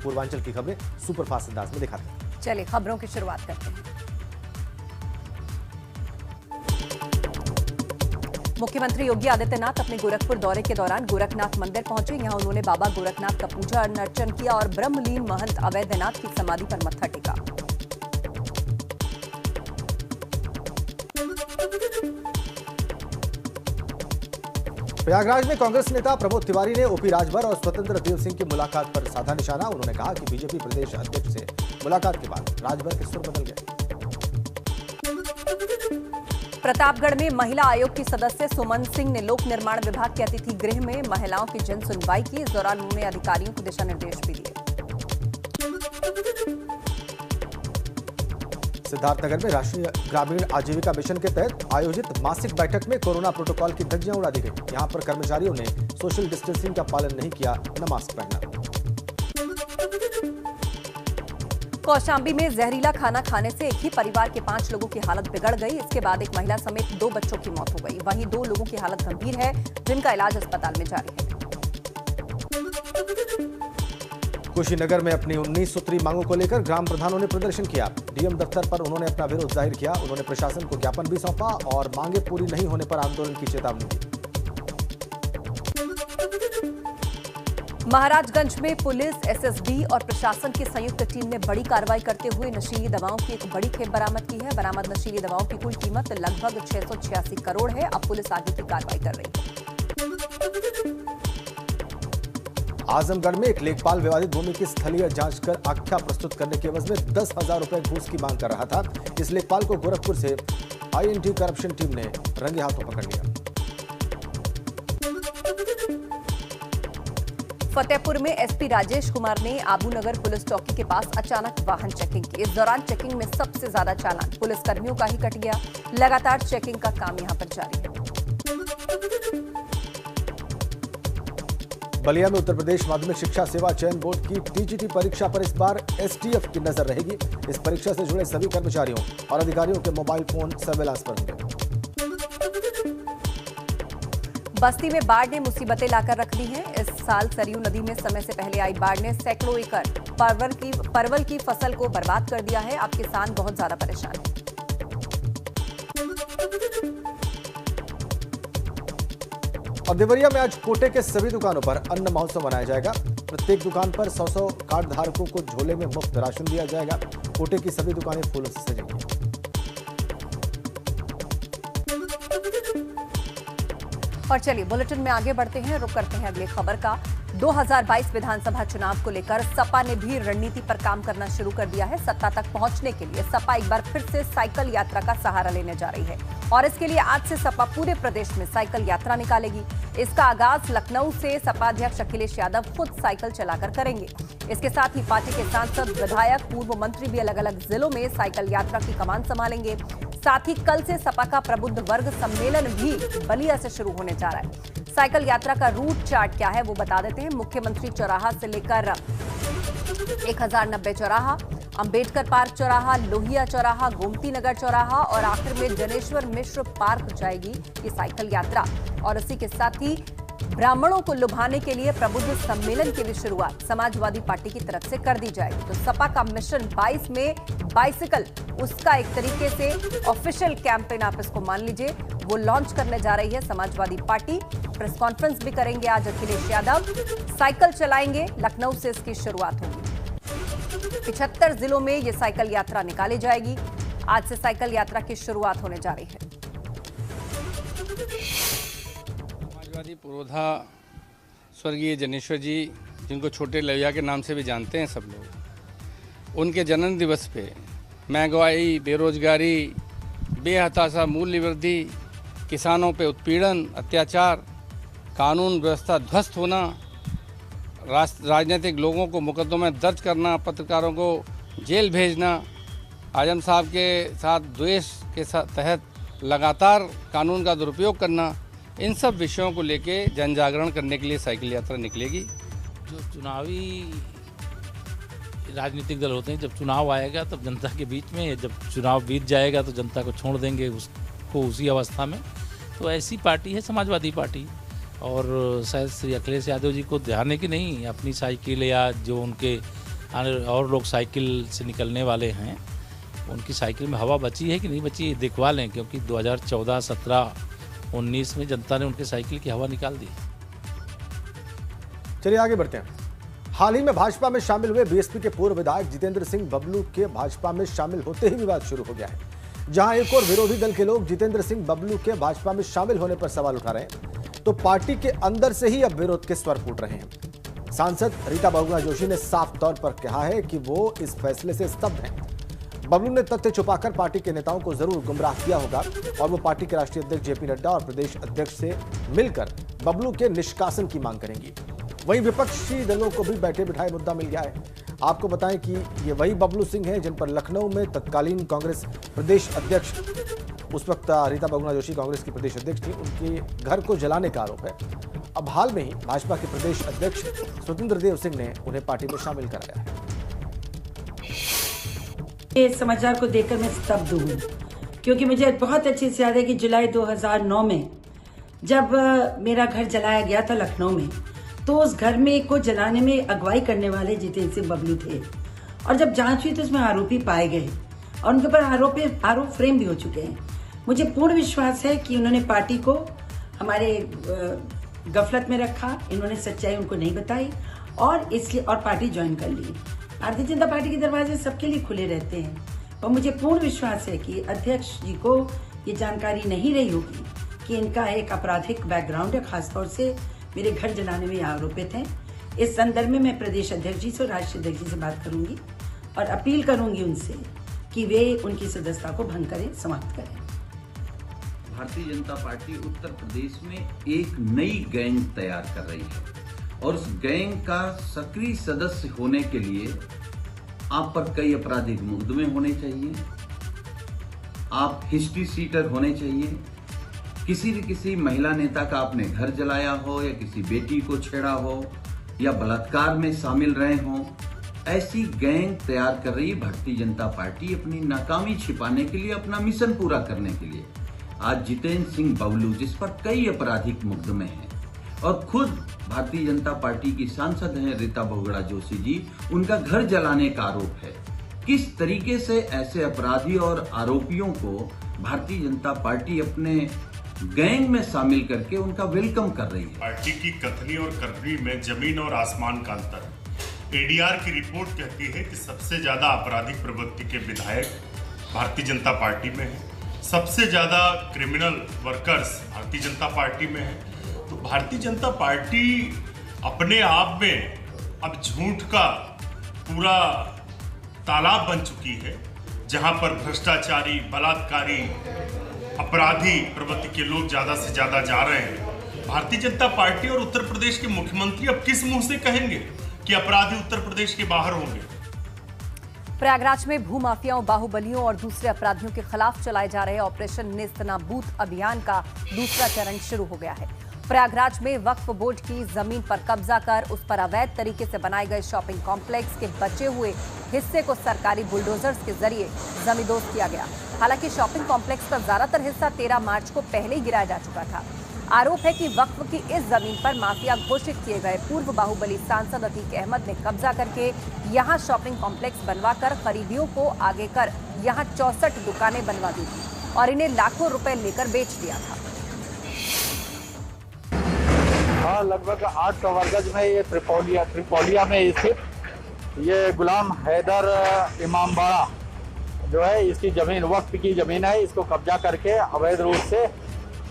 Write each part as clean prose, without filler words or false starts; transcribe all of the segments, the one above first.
पूर्वांचल की खबरें सुपरफास्ट अंदाज में दिखाते हैं। चलिए खबरों की शुरुआत करते हैं। मुख्यमंत्री योगी आदित्यनाथ अपने गोरखपुर दौरे के दौरान गोरखनाथ मंदिर पहुंचे। यहां उन्होंने बाबा गोरखनाथ का पूजा अर्चन किया और ब्रह्मलीन महंत अवैधनाथ की समाधि पर मत्था टेका। प्रयागराज में कांग्रेस नेता प्रमोद तिवारी ने ओपी राजभर और स्वतंत्र देव सिंह की मुलाकात पर साधा निशाना। उन्होंने कहा कि बीजेपी प्रदेश अध्यक्ष से मुलाकात के बाद राजभर के सुर बदल गए। प्रतापगढ़ में महिला आयोग की सदस्य सुमन सिंह ने लोक निर्माण विभाग के अतिथि गृह में महिलाओं की जन सुनवाई की। इस दौरान उन्होंने अधिकारियों को दिशा निर्देश भी दिए। सिद्धार्थनगर में राष्ट्रीय ग्रामीण आजीविका मिशन के तहत आयोजित मासिक बैठक में कोरोना प्रोटोकॉल की धज्जियां उड़ा दी गई। यहां पर कर्मचारियों ने सोशल डिस्टेंसिंग का पालन नहीं किया, न मास्क पहना। कौशाम्बी में जहरीला खाना खाने से एक ही परिवार के 5 लोगों की हालत बिगड़ गई। इसके बाद एक महिला समेत 2 बच्चों की मौत हो गई। वहीं 2 लोगों की हालत गंभीर है, जिनका इलाज अस्पताल में जारी है। कुशीनगर में अपनी 19 सूत्री मांगों को लेकर ग्राम प्रधानों ने प्रदर्शन किया। डीएम दफ्तर पर उन्होंने अपना विरोध जाहिर किया। उन्होंने प्रशासन को ज्ञापन भी सौंपा और मांगे पूरी नहीं होने पर आंदोलन की चेतावनी दी। महाराजगंज में पुलिस, एसएसबी और प्रशासन की संयुक्त टीम ने बड़ी कार्रवाई करते हुए नशीली दवाओं की एक बड़ी खेप बरामद की है। बरामद नशीली दवाओं की कुल कीमत लगभग 686 करोड़ है। अब पुलिस आगे की कार्रवाई कर रही है। आजमगढ़ में एक लेखपाल विवादित भूमि की स्थलीय जांच कर आख्या प्रस्तुत करने के एवज में 10,000 रुपए घूस की मांग कर रहा था। इस लेखपाल को गोरखपुर से आईएनटी करप्शन टीम ने रंगे हाथों पकड़ लिया। फतेहपुर में एसपी राजेश कुमार ने आबूनगर पुलिस चौकी के पास अचानक वाहन चेकिंग की। इस दौरान चेकिंग में सबसे ज्यादा चालान पुलिस कर्मियों का ही कट गया। लगातार चेकिंग का काम यहां पर जारी है। बलिया में उत्तर प्रदेश माध्यमिक शिक्षा सेवा चयन बोर्ड की टीजीटी परीक्षा पर इस बार एसटीएफ की नजर रहेगी। इस परीक्षा से जुड़े सभी कर्मचारियों और अधिकारियों के मोबाइल फोन सर्वेलांस पर होंगे। बस्ती में बाढ़ ने मुसीबतें लाकर रख दी हैं। इस साल सरयू नदी में समय से पहले आई बाढ़ ने सैकड़ों एकड़ परवल की फसल को बर्बाद कर दिया है। अब किसान बहुत ज्यादा परेशान हैं। और देवरिया में आज कोटे के सभी दुकानों पर अन्न महोत्सव मनाया जाएगा। प्रत्येक दुकान पर 100 कार्ड धारकों को झोले में मुफ्त राशन दिया जाएगा। कोटे की सभी दुकानें फूलों से सजेंगी। और चलिए बुलेटिन में आगे बढ़ते हैं, रुक करते हैं अगली खबर का। 2022 विधानसभा चुनाव को लेकर सपा ने भी रणनीति पर काम करना शुरू कर दिया है। सत्ता तक पहुंचने के लिए सपा एक बार फिर से साइकिल यात्रा का सहारा लेने जा रही है और इसके लिए आज से सपा पूरे प्रदेश में साइकिल यात्रा निकालेगी। इसका आगाज लखनऊ से सपा अध्यक्ष अखिलेश यादव खुद साइकिल चलाकर करेंगे। इसके साथ ही पार्टी के सांसद, विधायक, पूर्व मंत्री भी अलग अलग जिलों में साइकिल यात्रा की कमान संभालेंगे। साथ ही कल से सपा का प्रबुद्ध वर्ग सम्मेलन भी बलिया से शुरू होने जा रहा है। साइकिल यात्रा का रूट चार्ट क्या है वो बता देते हैं। मुख्यमंत्री चौराहा से लेकर 1090 चौराहा, अंबेडकर पार्क चौराहा, लोहिया चौराहा, गोमती नगर चौराहा और आखिर में जनेश्वर मिश्र पार्क जाएगी ये साइकिल यात्रा। और इसी के साथ ही ब्राह्मणों को लुभाने के लिए प्रबुद्ध सम्मेलन की भी शुरुआत समाजवादी पार्टी की तरफ से कर दी जाएगी। तो सपा का मिशन 22 में बाइसिकल, उसका एक तरीके से ऑफिशियल कैंपेन आप इसको मान लीजिए, वो लॉन्च करने जा रही है समाजवादी पार्टी। प्रेस कॉन्फ्रेंस भी करेंगे आज अखिलेश यादव, साइकिल चलाएंगे। लखनऊ से इसकी शुरुआत होगी। 75 जिलों में ये साइकिल यात्रा निकाली जाएगी। आज से साइकिल यात्रा की शुरुआत होने जा रही है। समाजवादी पुरोधा स्वर्गीय जनेश्वर जी, जिनको छोटे लोहिया के नाम से भी जानते हैं सब लोग, उनके जन्म दिवस पे महंगाई, बेरोजगारी, बेहताशा मूल्य वृद्धि, किसानों पे उत्पीड़न, अत्याचार, कानून व्यवस्था ध्वस्त होना, राजनीतिक लोगों को मुकदमों में दर्ज करना, पत्रकारों को जेल भेजना, आजम साहब के साथ द्वेष के तहत लगातार कानून का दुरुपयोग करना, इन सब विषयों को लेके जन जागरण करने के लिए साइकिल यात्रा निकलेगी। जो चुनावी राजनीतिक दल होते हैं, जब चुनाव आएगा तब जनता के बीच में, जब चुनाव बीत जाएगा तो जनता को छोड़ देंगे उसको उसी अवस्था में। तो ऐसी पार्टी है समाजवादी पार्टी। और शायद श्री अखिलेश यादव जी को ध्यान है कि नहीं, अपनी साइकिल या जो उनके और लोग साइकिल से निकलने वाले हैं, उनकी साइकिल में हवा बची है कि नहीं बची है दिखवा लें, क्योंकि 2014, 17, 19 में जनता ने उनके साइकिल की हवा निकाल दी। चलिए आगे बढ़ते हैं। हाल ही में भाजपा में शामिल हुए बीएसपी के पूर्व विधायक जितेंद्र सिंह बबलू के भाजपा में शामिल होते ही विवाद शुरू हो गया है। जहां एक और विरोधी दल के लोग जितेंद्र सिंह बबलू के भाजपा में शामिल होने पर सवाल उठा रहे हैं, तो पार्टी के अंदर से ही अब विरोध के स्वर फूट रहे हैं। सांसद रीता बहुगुणा जोशी ने साफ तौर पर कहा है कि वो इस फैसले से स्तब्ध हैं। बबलू ने तथ्य छुपाकर पार्टी के नेताओं को जरूर गुमराह किया होगा और वो पार्टी के राष्ट्रीय अध्यक्ष जेपी नड्डा और प्रदेश अध्यक्ष से मिलकर बबलू के निष्कासन की मांग करेंगी। वहीं विपक्षी दलों को भी बैठे बिठाए मुद्दा मिल गया है। आपको बताएं कि ये वही बबलू सिंह हैं जिन पर लखनऊ में तत्कालीन कांग्रेस प्रदेश अध्यक्ष, उस वक्त रीता बहुगुणा जोशी कांग्रेस की प्रदेश अध्यक्ष थी, उनके घर को जलाने का आरोप है। अब हाल में ही भाजपा के प्रदेश अध्यक्ष स्वतंत्र देव सिंह ने उन्हें पार्टी में शामिल कराया है। इस समाचार को देखकर मैं स्तब्ध हूँ, क्योंकि मुझे बहुत अच्छे से याद है कि जुलाई 2009 में जब मेरा घर जलाया गया था लखनऊ में, तो उस घर में को जलाने में अगुवाई करने वाले जितेंद्र सिंह बबलू थे। और जब जांच हुई तो उसमें आरोपी पाए गए और उनके ऊपर आरोप फ्रेम भी हो चुके हैं। मुझे पूर्ण विश्वास है कि उन्होंने पार्टी को हमारे गफलत में रखा, इन्होंने सच्चाई उनको नहीं बताई और इसलिए और पार्टी ज्वाइन कर ली। भारतीय जनता पार्टी के दरवाजे सबके लिए खुले रहते हैं और मुझे पूर्ण विश्वास है कि अध्यक्ष जी को ये जानकारी नहीं रही होगी कि इनका एक आपराधिक बैकग्राउंड है, खासतौर से मेरे घर जलाने में आरोपित हैं। इस संदर्भ में मैं प्रदेश अध्यक्ष जी से और राष्ट्रीय अध्यक्ष जी से बात करूंगी और अपील करूंगी उनसे कि वे उनकी सदस्यता को भंग करें, समाप्त करें। भारतीय जनता पार्टी उत्तर प्रदेश में एक नई गैंग तैयार कर रही है और उस गैंग का सक्रिय सदस्य होने के लिए आप पर कई आपराधिक मुकदमे होने चाहिए, आप हिस्ट्री सीटर होने चाहिए, किसी महिला नेता का आपने घर जलाया हो या किसी बेटी को छेड़ा हो या बलात्कार में शामिल रहे हो, ऐसी गैंग तैयार कर रही भारतीय जनता पार्टी अपनी नाकामी छिपाने के लिए, अपना मिशन पूरा करने के लिए। आज जितेंद्र सिंह बबलू जिस पर कई आपराधिक मुकदमे हैं और खुद भारतीय जनता पार्टी की सांसद हैं रीता बहुगुणा जोशी जी, उनका घर जलाने का आरोप है। किस तरीके से ऐसे अपराधी और आरोपियों को भारतीय जनता पार्टी अपने गैंग में शामिल करके उनका वेलकम कर रही है। पार्टी की कथनी और करनी में जमीन और आसमान का अंतर है। एडीआर की रिपोर्ट कहती है कि सबसे ज्यादा आपराधिक प्रवृत्ति के विधायक भारतीय जनता पार्टी में है, सबसे ज्यादा criminal workers Bharatiya Janata party में है। तो भारतीय जनता पार्टी अपने आप में अब झूठ का पूरा तालाब बन चुकी है, जहां पर भ्रष्टाचारी, बलात्कारी, अपराधी प्रवृत्ति के लोग ज्यादा से ज्यादा जा रहे हैं। भारतीय जनता पार्टी और उत्तर प्रदेश के मुख्यमंत्री अब किस मुंह से कहेंगे कि अपराधी उत्तर प्रदेश के बाहर होंगे? प्रयागराज में भूमाफियाओं, बाहुबलियों और दूसरे अपराधियों के खिलाफ चलाए जा रहे ऑपरेशन नेस्तनाबूद अभियान का दूसरा चरण शुरू हो गया है। प्रयागराज में वक्फ बोर्ड की जमीन पर कब्जा कर उस पर अवैध तरीके से बनाए गए शॉपिंग कॉम्प्लेक्स के बचे हुए हिस्से को सरकारी बुलडोजर्स के जरिए जमींदोज किया गया। हालांकि शॉपिंग कॉम्प्लेक्स का ज्यादातर हिस्सा 13 मार्च को पहले ही गिराया जा चुका था। आरोप है कि वक्फ की इस जमीन पर माफिया घोषित किए गए पूर्व बाहुबली सांसद अतीक अहमद ने कब्जा करके यहां शॉपिंग कॉम्प्लेक्स बनवाकर खरीदियों को आगे कर यहां 64 दुकानें बनवा दी थी और इन्हें लाखों रुपए लेकर बेच दिया था। हाँ, लगभग 800 वर्गज में ये त्रिपोलिया में स्थित ये गुलाम हैदर इमामबाड़ा जो है, इसकी ज़मीन वक्फ की ज़मीन है। इसको कब्जा करके अवैध रूप से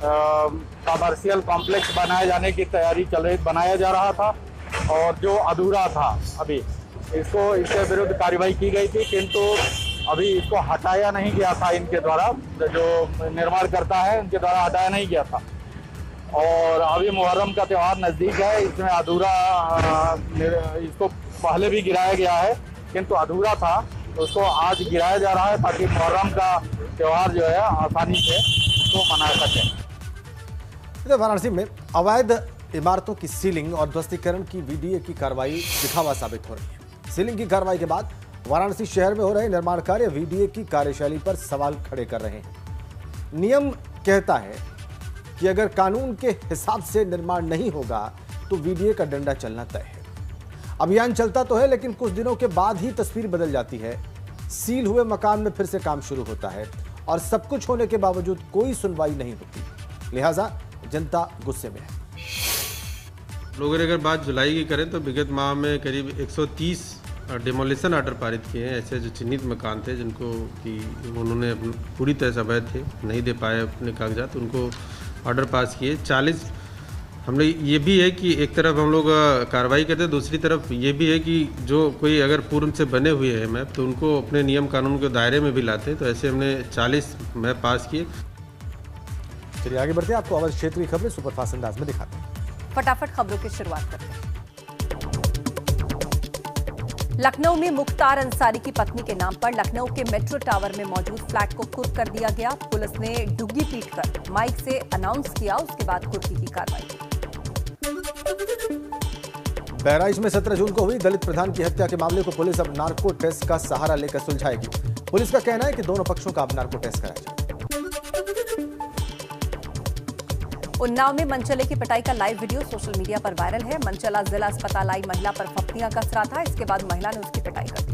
कमर्शियल कॉम्प्लेक्स बनाए जाने की तैयारी चल रही, बनाया जा रहा था और जो अधूरा था अभी इसके विरुद्ध कार्रवाई की गई थी, किंतु अभी इसको हटाया नहीं गया था। इनके द्वारा जो निर्माणकर्ता है उनके द्वारा हटाया नहीं गया था और अभी मुहर्रम का त्यौहार नज़दीक है, इसमें अधूरा इसको पहले भी गिराया गया है किंतु अधूरा था, उसको आज गिराया जा रहा है ताकि मुहर्रम का त्यौहार जो है आसानी से तो मना सके। वाराणसी में अवैध इमारतों की सीलिंग और ध्वस्तीकरण की वीडीए की कार्रवाई दिखावा साबित हो रही है। सीलिंग की कार्रवाई के बाद वाराणसी शहर में हो रहे निर्माण कार्य वीडीए की कार्यशैली पर सवाल खड़े कर रहे हैं। नियम कहता है कि अगर कानून के हिसाब से निर्माण नहीं होगा तो वीडीए का डंडा चलना तय है। अभियान चलता तो है, लेकिन कुछ दिनों के बाद ही तस्वीर बदल जाती है। सील हुए मकान में फिर से काम शुरू होता है और सब कुछ होने के बावजूद कोई सुनवाई नहीं होती। लिहाजा जनता गुस्से में है। लोगों ने अगर बात जुलाई की करें तो विगत माह में करीब 130 डिमोलिशन ऑर्डर पारित किए हैं। ऐसे जो चिन्हित मकान थे जिनको कि उन्होंने पूरी तरह से अवैध थे, नहीं दे पाए अपने कागजात, उनको ऑर्डर पास किए। 40 हमने ये भी है कि एक तरफ हम लोग कार्रवाई करते हैं, दूसरी तरफ ये भी है कि जो कोई अगर पूर्व से बने हुए हैं मैप तो उनको अपने नियम कानून के दायरे में भी लाते हैं। तो ऐसे हमने 40 मैप पास किए। चलिए आगे बढ़ते हैं, आपको अवध क्षेत्र की खबरें सुपरफास्ट अंदाज में दिखाते हैं। फटाफट खबरों की शुरुआत करते हैं। लखनऊ में मुख्तार अंसारी की पत्नी के नाम पर लखनऊ के मेट्रो टावर में मौजूद फ्लैट को कुर्क कर दिया गया। पुलिस ने डुग्गी पीटकर माइक से अनाउंस किया, उसके बाद कुर्की की कार्रवाई। बहराइच में 17 जून को हुई दलित प्रधान की हत्या के मामले को पुलिस अब नार्को टेस्ट का सहारा लेकर सुलझाएगी। पुलिस का कहना है कि दोनों पक्षों का अब नार्को टेस्ट कराया जाए। उन्नाव में मनचले की पिटाई का लाइव वीडियो सोशल मीडिया पर वायरल है। मनचला जिला अस्पताल आई महिला पर फप्तियां कस रहा था, इसके बाद महिला ने उसकी पिटाई कर दी।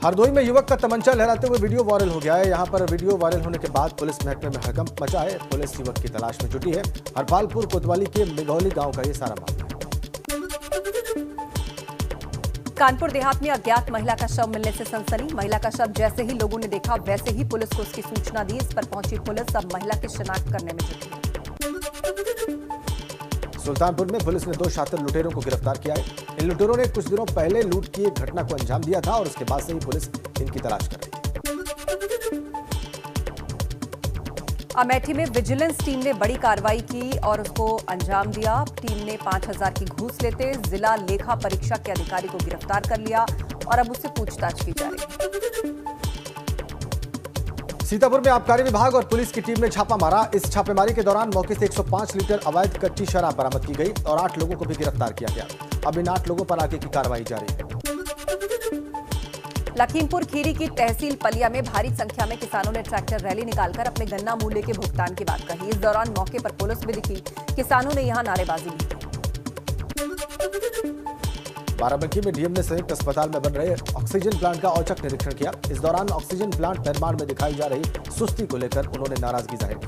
हरदोई में युवक का तमंचा लहराते हुए वीडियो वायरल हो गया है। यहां पर वीडियो वायरल होने के बाद पुलिस महकमे में हड़कंप मचा है। पुलिस युवक की तलाश में जुटी है। हरपालपुर कोतवाली के मिगौली गांव का ये सारा मामला है। कानपुर देहात में अज्ञात महिला का शव मिलने से सनसनी। महिला का शव जैसे ही लोगों ने देखा वैसे ही पुलिस को उसकी सूचना दी। इस पर पहुंची पुलिस अब महिला की शिनाख्त करने में जुटी है। सुल्तानपुर में पुलिस ने 2 शातिर लुटेरों को गिरफ्तार किया है। इन लुटेरों ने कुछ दिनों पहले लूट की एक घटना को अंजाम दिया था और उसके बाद से ही पुलिस इनकी तलाश कर रही है। अमेठी में विजिलेंस टीम ने बड़ी कार्रवाई की और उसको अंजाम दिया। टीम ने 5000 की घूस लेते जिला लेखा परीक्षा के अधिकारी को गिरफ्तार कर लिया और अब उससे पूछताछ की जा रही है। सीतापुर में आबकारी विभाग और पुलिस की टीम ने छापा मारा। इस छापेमारी के दौरान मौके से 105 लीटर अवैध कच्ची शराब बरामद की गई और 8 लोगों को भी गिरफ्तार किया गया। अब इन 8 लोगों पर आगे की कार्रवाई जारी है। लखीमपुर खीरी की तहसील पलिया में भारी संख्या में किसानों ने ट्रैक्टर रैली निकालकर अपने गन्ना मूल्य के भुगतान की बात कही। इस दौरान मौके पर पुलिस भी दिखी। किसानों ने यहां नारेबाजी भी की। बाराबंकी में डीएम ने संयुक्त अस्पताल में बन रहे ऑक्सीजन प्लांट का औचक निरीक्षण किया। इस दौरान ऑक्सीजन प्लांट निर्माण में दिखाई जा रही सुस्ती को लेकर उन्होंने नाराजगी जाहिर की।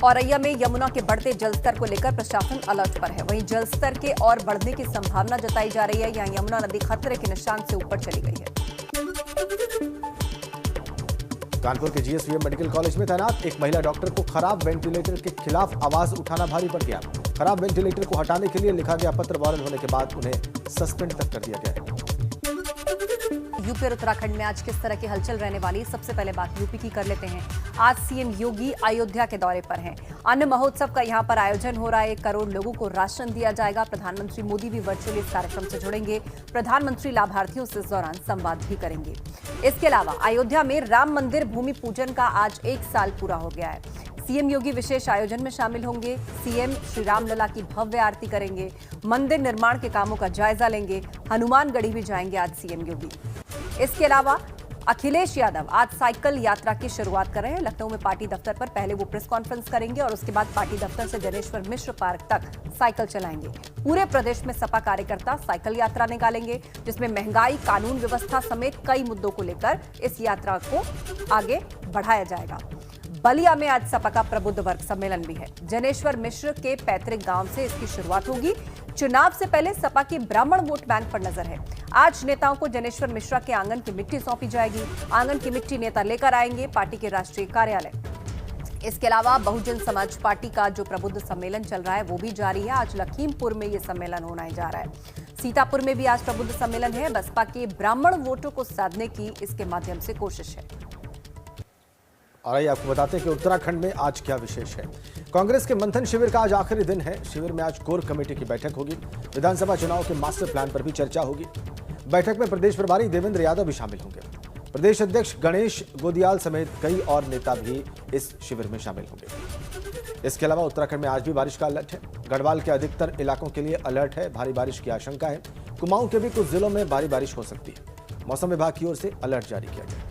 औरैया में यमुना के बढ़ते जलस्तर को लेकर प्रशासन अलर्ट पर है। वहीं जलस्तर के और बढ़ने की संभावना जताई जा रही है। यहां यमुना नदी खतरे के निशान से ऊपर चली गई है। कानपुर के जीएसवीएम मेडिकल कॉलेज में तैनात एक महिला डॉक्टर को खराब वेंटिलेटर के खिलाफ आवाज उठाना भारी पड़ गया। खराब वेंटिलेटर को हटाने के लिए लिखा गया पत्र वायरल होने के बाद उन्हें सस्पेंड तक कर दिया गया है। यूपी और उत्तराखंड में आज किस तरह की हलचल रहने वाली, सबसे पहले बात यूपी की कर लेते हैं। आज सीएम योगी अयोध्या के दौरे पर हैं। अन्न महोत्सव का यहां पर आयोजन हो रहा है। 1 करोड़ लोगों को राशन दिया जाएगा। प्रधानमंत्री मोदी भी वर्चुअली इस कार्यक्रम से जुड़ेंगे। प्रधानमंत्री लाभार्थियों से इस दौरान संवाद भी करेंगे। इसके अलावा अयोध्या में राम मंदिर भूमि पूजन का आज 1 साल पूरा हो गया है। सीएम योगी विशेष आयोजन में शामिल होंगे। सीएम श्री रामलला की भव्य आरती करेंगे। मंदिर निर्माण के कामों का जायजा लेंगे। हनुमानगढ़ी भी जाएंगे आज सीएम योगी। इसके अलावा अखिलेश यादव आज साइकिल यात्रा की शुरुआत कर रहे हैं। लखनऊ में पार्टी दफ्तर पर पहले वो प्रेस कॉन्फ्रेंस करेंगे और उसके बाद पार्टी दफ्तर से जनेश्वर मिश्र पार्क तक साइकिल चलाएंगे। पूरे प्रदेश में सपा कार्यकर्ता साइकिल यात्रा निकालेंगे, जिसमें महंगाई, कानून व्यवस्था समेत कई मुद्दों को लेकर इस यात्रा को आगे बढ़ाया जाएगा। बलिया में आज सपा का प्रबुद्ध वर्ग सम्मेलन भी है। जनेश्वर मिश्र के पैतृक गांव से इसकी शुरुआत होगी। चुनाव से पहले सपा के ब्राह्मण वोट बैंक पर नजर है। आज नेताओं को जनेश्वर मिश्रा के आंगन की मिट्टी सौंपी जाएगी। आंगन की मिट्टी नेता लेकर आएंगे पार्टी के राष्ट्रीय कार्यालय। इसके अलावा बहुजन समाज पार्टी का जो प्रबुद्ध सम्मेलन चल रहा है वो भी जारी है। आज लखीमपुर में ये सम्मेलन होने जा रहा है। सीतापुर में भी आज प्रबुद्ध सम्मेलन है। बसपा के ब्राह्मण वोटों को साधने की इसके माध्यम से कोशिश है। और आइए आपको बताते हैं कि उत्तराखंड में आज क्या विशेष है। कांग्रेस के मंथन शिविर का आज आखिरी दिन है। शिविर में आज कोर कमेटी की बैठक होगी। विधानसभा चुनाव के मास्टर प्लान पर भी चर्चा होगी। बैठक में प्रदेश प्रभारी देवेंद्र यादव भी शामिल होंगे। प्रदेश अध्यक्ष गणेश गोदियाल समेत कई और नेता भी इस शिविर में शामिल होंगे। इसके अलावा उत्तराखंड में आज भी बारिश का अलर्ट है। गढ़वाल के अधिकतर इलाकों के लिए अलर्ट है। भारी बारिश की आशंका है। कुमाऊं के भी कुछ जिलों में भारी बारिश हो सकती है। मौसम विभाग की ओर से अलर्ट जारी किया गया है।